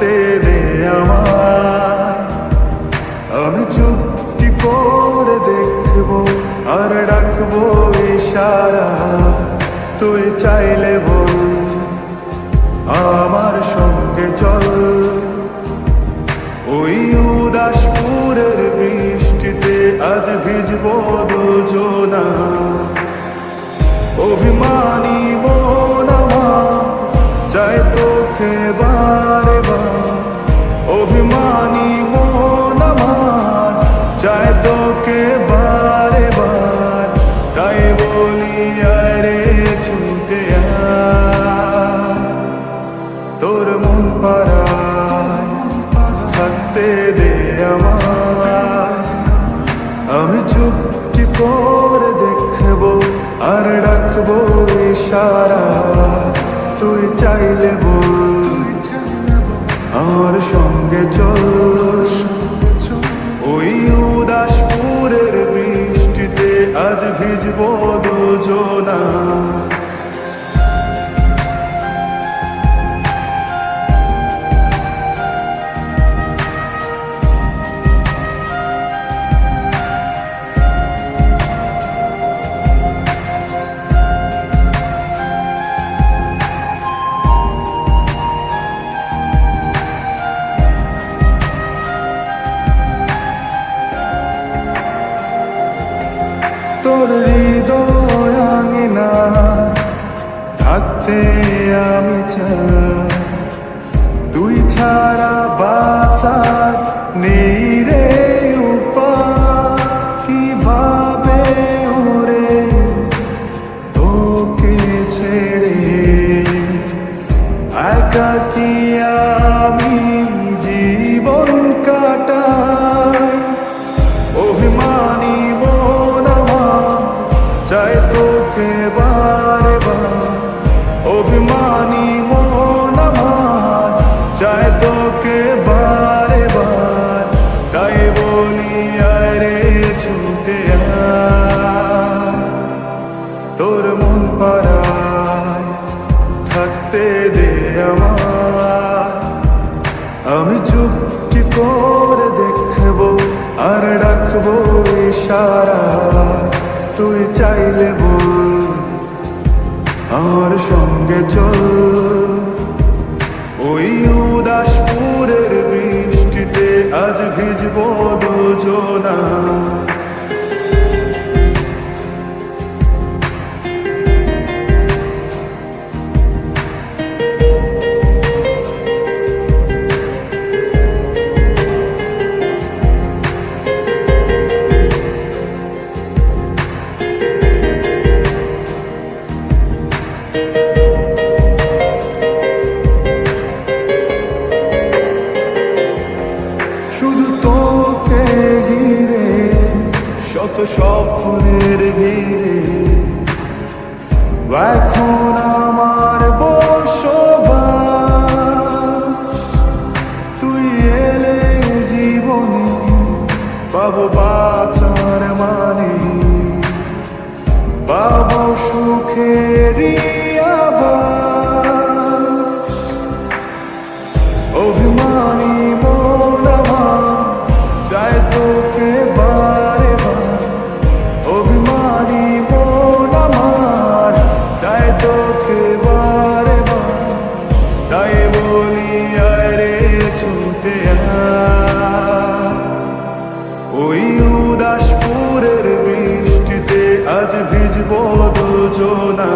থাকতে দে আমায়। আমি চুপটি করে দেখবো আর ডাকবো ইশারা, তুই চাইলে বল আমার সঙ্গে চল। ওই উদাসপুরের বৃষ্টিতে আজ ভিজবো দুজনা। অভিমানী মন আমার চায় তোকে বারে বার, অভিমানী মন আমার চায় তোকে বারে বার। তাই বলি আরে ছুটে আয়, তোর মন পাড়ায় থাকতে দে আমায়। আমি চুপটি করে দেখবো আর ডাকবো ইশারা, তুই চাইলে বল আমার সঙ্গে চল। ওই উদাসপুরের বৃষ্টিতে আজ ভিজবো দুজনা। তোর হৃদয় আঙিনা থাকতে আমি চাই, তুই ছাড়া বাঁচার নেই রে উপায়। কিভাবে ওরে তোকে ছেড়ে একাকী আমি জীবন কাটাই। অভিমানী মন আমার চায় তোকে বারে বার, অভিমানী মন আমার চায় তোকে বারে বার। তাই বলি আরে ছুটে আয়, তোর মন পাড়ায় থাকতে দে আমায়। আমি চুপটি করে দেখবো আর ডাকবো ইশারা, তুই চাইলে বল আমার সঙ্গে চল। ওই উদাসপুরের বৃষ্টিতে আজ ভিজবো দুজনা। শুধু তোকে ঘিরে শত স্বপ্নের ভিড়ে এখন আমার বসবাস। তুই এলে জীবনে পাবো বাঁচার মানে, পাবো সুখেরই আভাস। অভিমানী মন আমার চায় তোকে বারে বার, অভিমানী মন আমার চায় তোকে বারে বার। তাই বলি আরে ছুটে আয়, ওই উদাসপুরের বৃষ্টিতে আজ ভিজবো দুজনা।